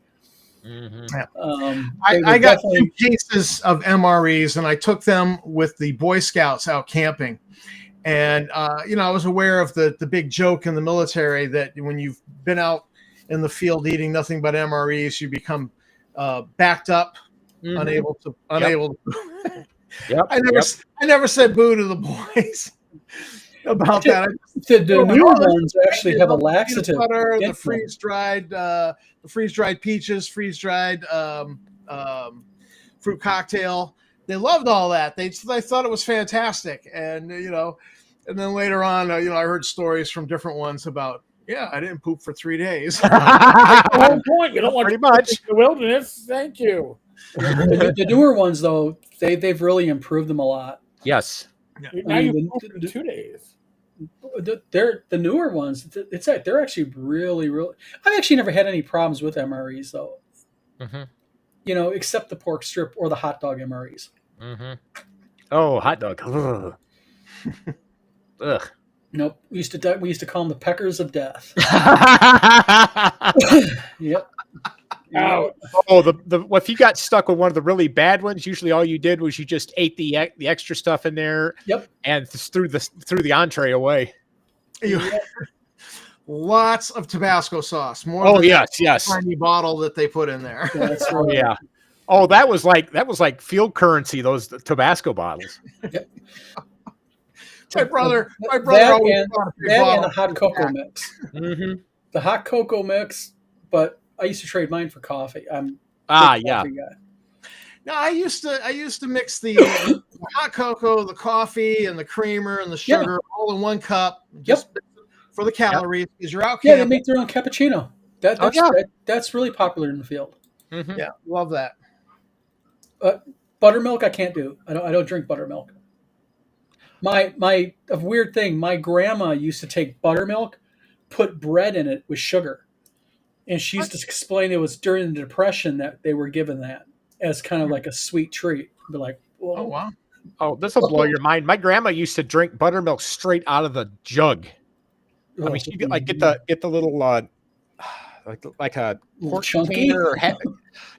I got 2 cases of MREs, and I took them with the Boy Scouts out camping. And I was aware of the big joke in the military that when you've been out in the field eating nothing but MREs, you become backed up, unable to. Yep. I never said boo to the boys about that. The newer ones actually have a laxative. Butter, the freeze dried peaches, freeze dried fruit cocktail. They loved all that. They thought it was fantastic, and and then later on, I heard stories from different ones about. Yeah, I didn't poop for 3 days. That's the whole point. You don't want Pretty much the wilderness. Thank you. The newer ones, though, they've really improved them a lot. Yes. Now you poop in 2 days. They're the newer ones. They're actually really. I've actually never had any problems with MREs though. Except the pork strip or the hot dog MREs. Oh, hot dog. Ugh. Ugh. Nope. We used to call them the peckers of death. Yep. If you got stuck with one of the really bad ones, usually all you did was you just ate the extra stuff in there. Yep. And threw the entree away. lots of Tabasco sauce. More Oh than yes, that yes. tiny bottle that they put in there. That's Oh right. yeah. Oh, that was like field currency. Those Tabasco bottles. My brother That always and bought a big that and bottle. a hot cocoa mix. Mm-hmm. The hot cocoa mix, but I used to trade mine for coffee. I'm a Ah, big yeah. coffee guy. No, I used to mix the hot cocoa, the coffee, and the creamer and the Yeah. sugar all in one cup, just for the calories because you're out Yeah, they camping. make their own cappuccino. That's really popular in the field. Mm-hmm. Yeah, love that. Buttermilk, I can't do. I don't drink buttermilk. My a weird thing. My grandma used to take buttermilk, put bread in it with sugar, and she used to explain it was during the Depression that they were given that as kind of like a sweet treat. Be like, whoa. Oh wow. Oh, this will blow your mind. My grandma used to drink buttermilk straight out of the jug. I mean, she'd get the little like a Little quart chunky? container or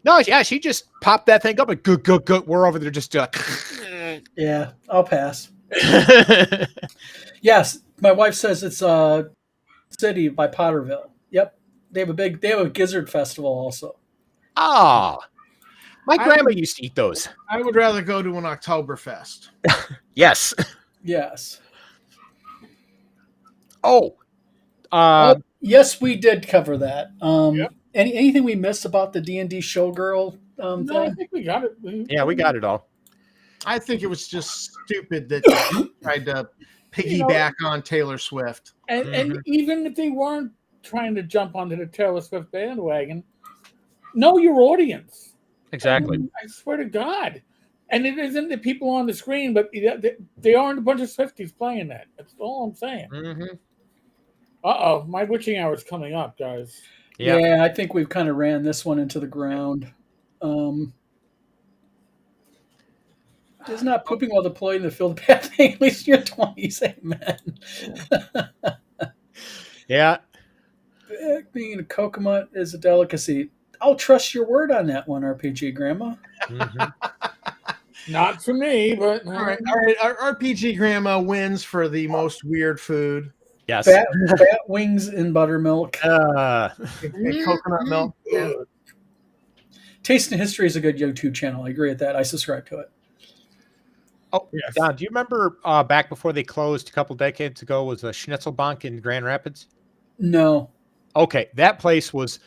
no, yeah, she just popped that thing up and good. We're over there just Yeah, I'll pass. Yes, my wife says it's city by Potterville. Yep, they have a gizzard festival also. Ah, my I grandma would- used to eat those. I would rather go to an Oktoberfest. Yes. Yes. Oh. Yes, we did cover that. Yep. Anything we missed about the D&D showgirl No, I thing? think we got it. Yeah, we got it all. I think it was just stupid that they tried to piggyback on Taylor Swift. And even if they weren't trying to jump onto the Taylor Swift bandwagon, know your audience. Exactly. I swear to God. And it isn't the people on the screen, but they aren't a bunch of Swifties playing that. That's all I'm saying. Mm-hmm. Uh-oh, my witching hour is coming up, guys. Yeah. Yeah, I think we've kind of ran this one into the ground. Is not pooping while deployed in the field path. At least you're 20s, amen. Yeah. Being a kokomut is a delicacy. I'll trust your word on that one, RPG Grandma. Mm-hmm. Not for me, but All right. Our RPG Grandma wins for the most weird food. Yes. Bat wings in buttermilk. And coconut milk. Yeah. Taste and History is a good YouTube channel. I agree with that. I subscribe to it. Oh, Yes. Don, do you remember back before they closed a couple decades ago was a Schnitzelbank in Grand Rapids? No. Okay, that place was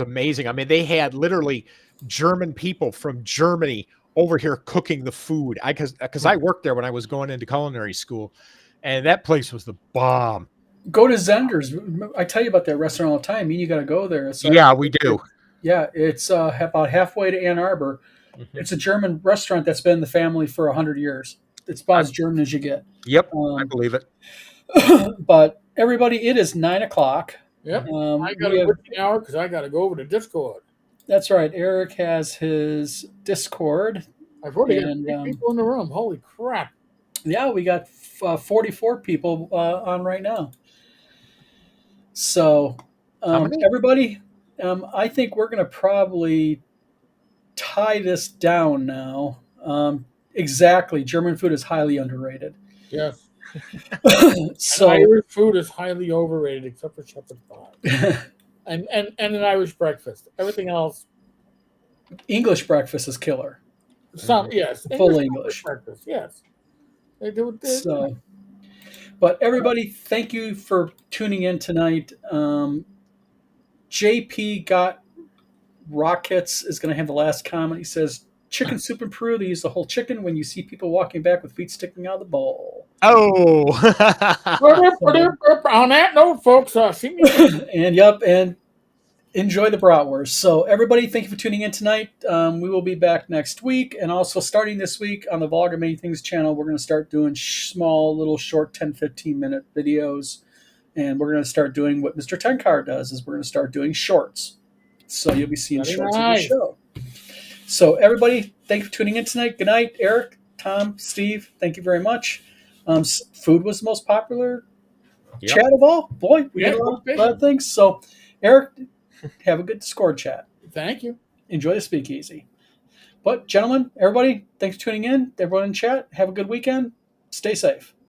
amazing. I mean, they had literally German people from Germany over here cooking the food. Because I worked there when I was going into culinary school, and that place was the bomb. Go to Zender's. I tell you about that restaurant all the time. You got to go there. It's Yeah, we do. Yeah, it's about halfway to Ann Arbor. Mhm. It's a German restaurant that's been in the family for 100 years. It's about as German as you get. Yep, I believe it. But everybody, it is 9:00. yep. I got a witching hour because I got to go over to Discord. That's right. Eric has his Discord. I've already And, got 3 people in the room. Holy crap. Yeah, we got 44 people on right now. So, How many? everybody, I think we're going to probably tie this down now. Exactly. German food is highly underrated. Yes. So, And Irish food is highly overrated except for shepherd's pie. And an Irish breakfast. Everything else, English breakfast is killer. yes. Full English. breakfast, yes. They do it. So, but everybody, thank you for tuning in tonight. JP got rockets is going to have the last comment. He says, "Chicken soup in Peru. They use the whole chicken. When you see people walking back with feet sticking out of the bowl." Oh. On that note, folks, see me. and enjoy the bratwurst. So everybody, thank you for tuning in tonight. We will be back next week, and also starting this week on the Vlog of Many Things channel, we're going to start doing small, little, short 10-15 minute videos, and we're going to start doing what Mr. Tenkar does. Is we're going to start doing shorts. So you'll be seeing Very shorts of the nice. show. So everybody, thank you for tuning in tonight. Good night, Eric, Tom, Steve. Thank you very much. Food was the most popular Yep. chat of all. Boy, we Yeah, did a lot of things. So, Eric, have a good Discord chat. Thank you. Enjoy the speakeasy. But, gentlemen, everybody, thanks for tuning in. Everyone in chat, have a good weekend. Stay safe.